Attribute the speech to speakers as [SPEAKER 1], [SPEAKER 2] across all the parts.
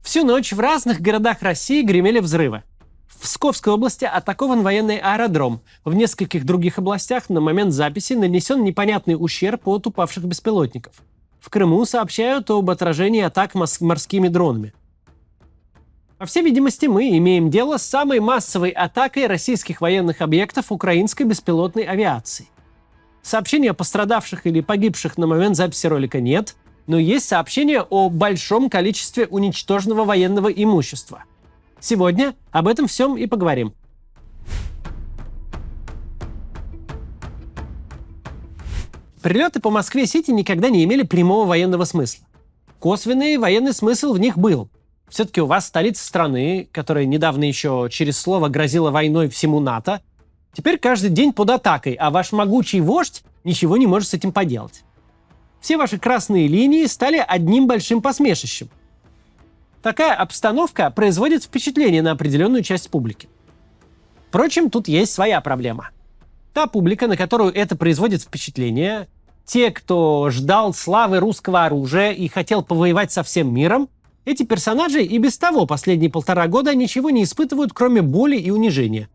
[SPEAKER 1] Всю ночь в разных городах России гремели взрывы. В Псковской области атакован военный аэродром. В нескольких других областях на момент записи нанесен непонятный ущерб от упавших беспилотников. В Крыму сообщают об отражении атак морскими дронами. По всей видимости, мы имеем дело с самой массовой атакой российских военных объектов украинской беспилотной авиации. Сообщений о пострадавших или погибших на момент записи ролика нет, но есть сообщения о большом количестве уничтоженного военного имущества. Сегодня об этом всем и поговорим. Прилеты по Москве-Сити никогда не имели прямого военного смысла. Косвенный военный смысл в них был. Все-таки у вас столица страны, которая недавно еще через слово грозила войной всему НАТО, теперь каждый день под атакой, а ваш могучий вождь ничего не может с этим поделать. Все ваши красные линии стали одним большим посмешищем. Такая обстановка производит впечатление на определенную часть публики. Впрочем, тут есть своя проблема. Та публика, на которую это производит впечатление, те, кто ждал славы русского оружия и хотел повоевать со всем миром, эти персонажи и без того последние 1,5 года ничего не испытывают, кроме боли и унижения.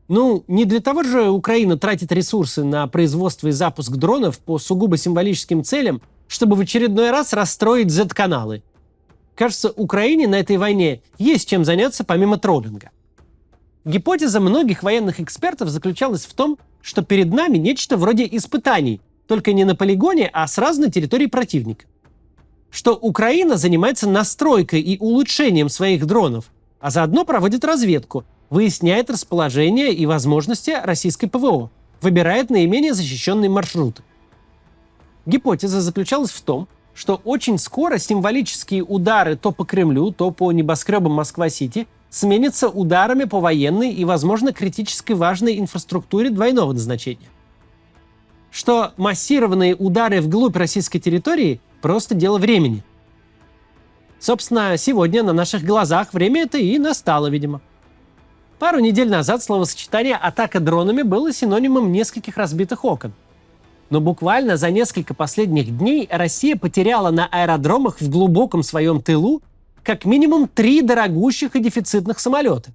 [SPEAKER 1] Не для того же Украина тратит ресурсы на производство и запуск дронов по сугубо символическим целям, чтобы в очередной раз расстроить Z-каналы. Кажется, Украине на этой войне есть чем заняться помимо троллинга. Гипотеза многих военных экспертов заключалась в том, что перед нами нечто вроде испытаний, только не на полигоне, а сразу на территории противника. Что Украина занимается настройкой и улучшением своих дронов, а заодно проводит разведку, выясняет расположение и возможности российской ПВО, выбирает наименее защищенные маршруты. Гипотеза заключалась в том, что очень скоро символические удары то по Кремлю, то по небоскребам Москва-Сити сменятся ударами по военной и, возможно, критически важной инфраструктуре двойного назначения. Что массированные удары вглубь российской территории – просто дело времени. Собственно, сегодня на наших глазах время это и настало, видимо. Пару недель назад словосочетание «атака дронами» было синонимом нескольких разбитых окон. Но буквально за несколько последних дней Россия потеряла на аэродромах в глубоком своем тылу как минимум 3 дорогущих и дефицитных самолета.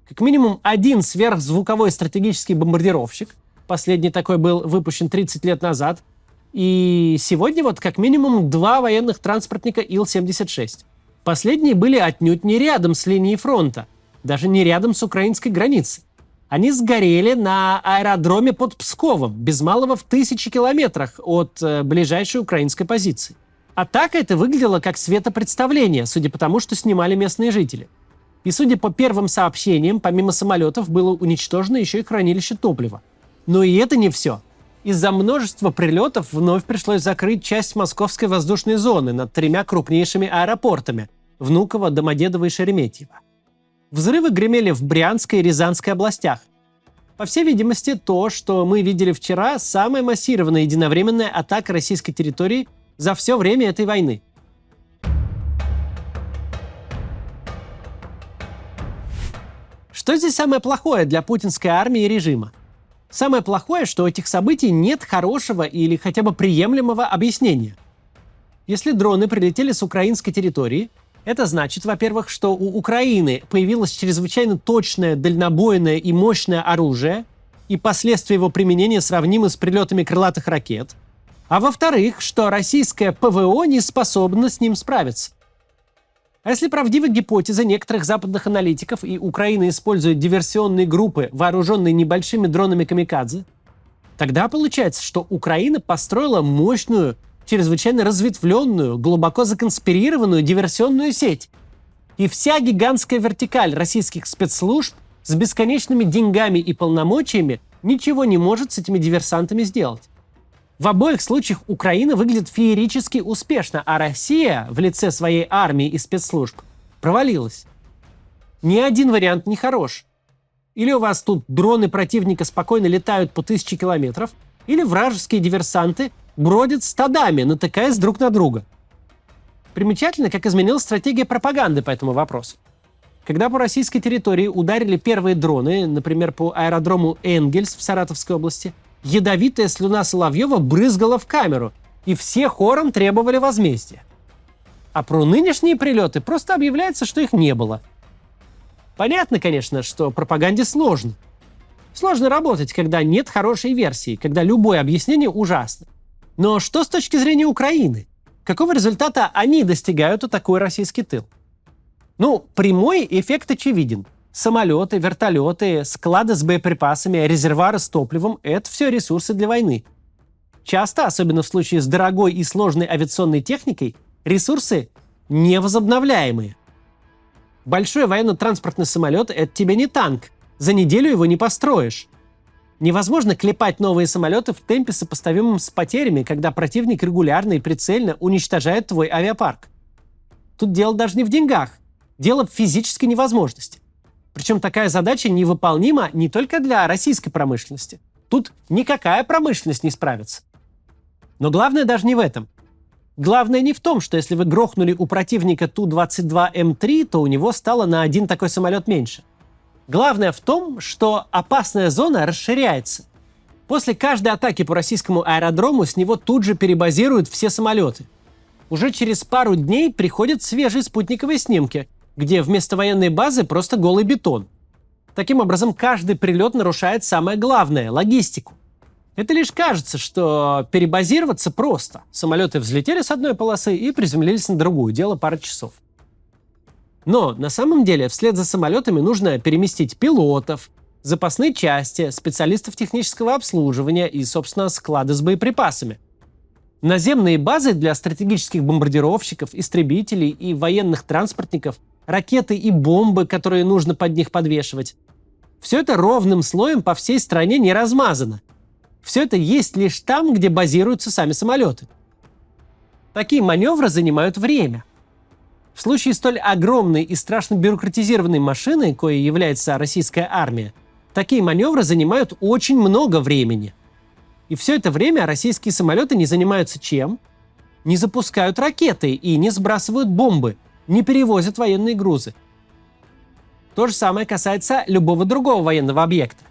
[SPEAKER 1] Как минимум 1 сверхзвуковой стратегический бомбардировщик, последний такой был выпущен 30 лет назад, и сегодня как минимум 2 военных транспортника Ил-76. Последние были отнюдь не рядом с линией фронта, даже не рядом с украинской границей. Они сгорели на аэродроме под Псковом, без малого в 1000 километрах от ближайшей украинской позиции. Атака эта выглядела как светопредставление, судя по тому, что снимали местные жители. И судя по первым сообщениям, помимо самолетов было уничтожено еще и хранилище топлива. Но и это не все. Из-за множества прилетов вновь пришлось закрыть часть московской воздушной зоны над 3 крупнейшими аэропортами – Внуково, Домодедово и Шереметьево. Взрывы гремели в Брянской и Рязанской областях. По всей видимости, то, что мы видели вчера, самая массированная единовременная атака российской территории за все время этой войны. Что здесь самое плохое для путинской армии и режима? Самое плохое, что у этих событий нет хорошего или хотя бы приемлемого объяснения. Если дроны прилетели с украинской территории, это значит, во-первых, что у Украины появилось чрезвычайно точное, дальнобойное и мощное оружие, и последствия его применения сравнимы с прилетами крылатых ракет. А во-вторых, что российское ПВО не способно с ним справиться. А если правдива гипотеза некоторых западных аналитиков и Украина использует диверсионные группы, вооруженные небольшими дронами камикадзе, тогда получается, что Украина построила мощную, чрезвычайно разветвленную, глубоко законспирированную диверсионную сеть. И вся гигантская вертикаль российских спецслужб с бесконечными деньгами и полномочиями ничего не может с этими диверсантами сделать. В обоих случаях Украина выглядит феерически успешно, а Россия в лице своей армии и спецслужб провалилась. Ни один вариант не хорош. Или у вас тут дроны противника спокойно летают по 1000 километров, или вражеские диверсанты бродят стадами, натыкаясь друг на друга. Примечательно, как изменилась стратегия пропаганды по этому вопросу. Когда по российской территории ударили первые дроны, например, по аэродрому Энгельс в Саратовской области, ядовитая слюна Соловьева брызгала в камеру, и все хором требовали возмездия. А про нынешние прилеты просто объявляется, что их не было. Понятно, конечно, что пропаганде сложно. Сложно работать, когда нет хорошей версии, когда любое объяснение ужасно. Но что с точки зрения Украины? Какого результата они достигают, атакуя российский тыл? Ну, прямой эффект очевиден. Самолеты, вертолеты, склады с боеприпасами, резервуары с топливом – это все ресурсы для войны. Часто, особенно в случае с дорогой и сложной авиационной техникой, ресурсы невозобновляемые. Большой военно-транспортный самолет – это тебе не танк. За неделю его не построишь. Невозможно клепать новые самолеты в темпе, сопоставимом с потерями, когда противник регулярно и прицельно уничтожает твой авиапарк. Тут дело даже не в деньгах. Дело в физической невозможности. Причем такая задача невыполнима не только для российской промышленности. Тут никакая промышленность не справится. Но главное даже не в этом. Главное не в том, что если вы грохнули у противника Ту-22М3, то у него стало на один такой самолет меньше. Главное в том, что опасная зона расширяется. После каждой атаки по российскому аэродрому с него тут же перебазируют все самолеты. Уже через пару дней приходят свежие спутниковые снимки, где вместо военной базы просто голый бетон. Таким образом, каждый прилет нарушает самое главное – логистику. Это лишь кажется, что перебазироваться просто. Самолеты взлетели с одной полосы и приземлились на другую. Дело пары часов. Но на самом деле вслед за самолетами нужно переместить пилотов, запасные части, специалистов технического обслуживания и, собственно, склады с боеприпасами. Наземные базы для стратегических бомбардировщиков, истребителей и военных транспортников, ракеты и бомбы, которые нужно под них подвешивать. Все это ровным слоем по всей стране не размазано. Все это есть лишь там, где базируются сами самолеты. Такие маневры занимают время. В случае столь огромной и страшно бюрократизированной машины, коей является российская армия, такие маневры занимают очень много времени. И все это время российские самолеты не занимаются чем? Не запускают ракеты и не сбрасывают бомбы, не перевозят военные грузы. То же самое касается любого другого военного объекта.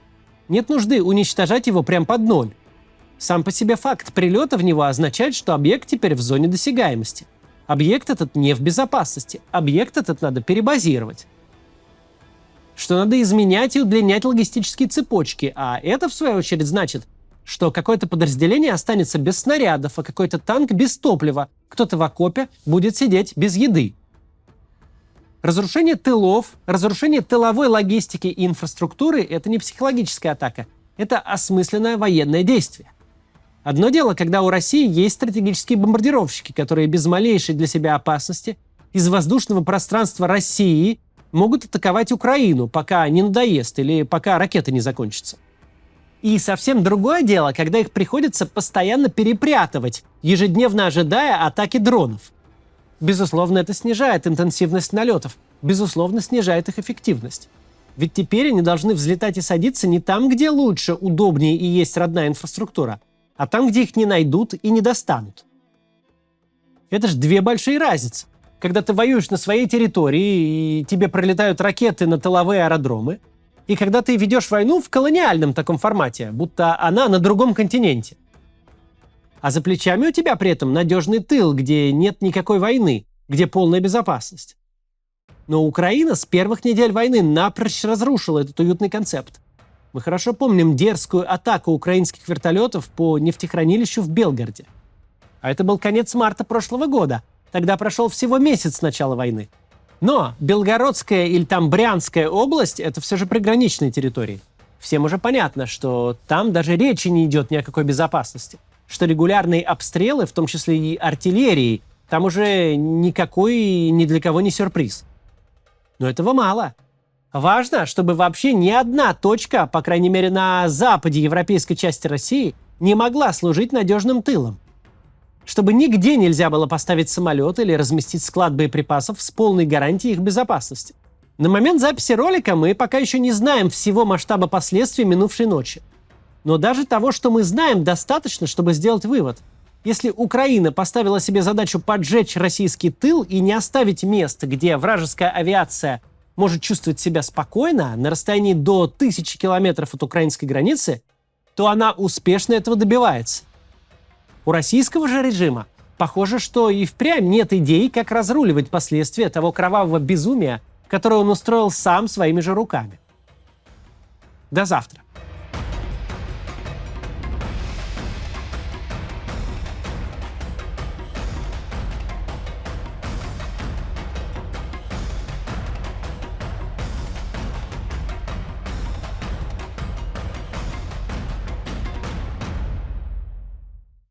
[SPEAKER 1] Нет нужды уничтожать его прямо под ноль. Сам по себе факт прилета в него означает, что объект теперь в зоне досягаемости. Объект этот не в безопасности. Объект этот надо перебазировать. Что надо изменять и удлинять логистические цепочки. А это, в свою очередь, значит, что какое-то подразделение останется без снарядов, а какой-то танк без топлива. Кто-то в окопе будет сидеть без еды. Разрушение тылов, разрушение тыловой логистики и инфраструктуры – это не психологическая атака. Это осмысленное военное действие. Одно дело, когда у России есть стратегические бомбардировщики, которые без малейшей для себя опасности из воздушного пространства России могут атаковать Украину, пока не надоест или пока ракеты не закончатся. И совсем другое дело, когда их приходится постоянно перепрятывать, ежедневно ожидая атаки дронов. Безусловно, это снижает интенсивность налетов, безусловно, снижает их эффективность. Ведь теперь они должны взлетать и садиться не там, где лучше, удобнее и есть родная инфраструктура, а там, где их не найдут и не достанут. Это же две большие разницы. Когда ты воюешь на своей территории, и тебе пролетают ракеты на тыловые аэродромы, и когда ты ведешь войну в колониальном таком формате, будто она на другом континенте. А за плечами у тебя при этом надежный тыл, где нет никакой войны, где полная безопасность. Но Украина с первых недель войны напрочь разрушила этот уютный концепт. Мы хорошо помним дерзкую атаку украинских вертолетов по нефтехранилищу в Белгороде. А это был конец марта прошлого года. Тогда прошел всего месяц с начала войны. Но Белгородская или там Брянская область – это все же приграничные территории. Всем уже понятно, что там даже речи не идет ни о какой безопасности. Что регулярные обстрелы, в том числе и артиллерией, там уже никакой ни для кого не сюрприз. Но этого мало. Важно, чтобы вообще ни одна точка, по крайней мере на западе европейской части России, не могла служить надежным тылом. Чтобы нигде нельзя было поставить самолет или разместить склад боеприпасов с полной гарантией их безопасности. На момент записи ролика мы пока еще не знаем всего масштаба последствий минувшей ночи. Но даже того, что мы знаем, достаточно, чтобы сделать вывод. Если Украина поставила себе задачу поджечь российский тыл и не оставить мест, где вражеская авиация может чувствовать себя спокойно на расстоянии до 1000 километров от украинской границы, то она успешно этого добивается. У российского же режима Похоже, что и впрямь нет идей, как разруливать последствия того кровавого безумия, которое он устроил сам своими же руками. До завтра.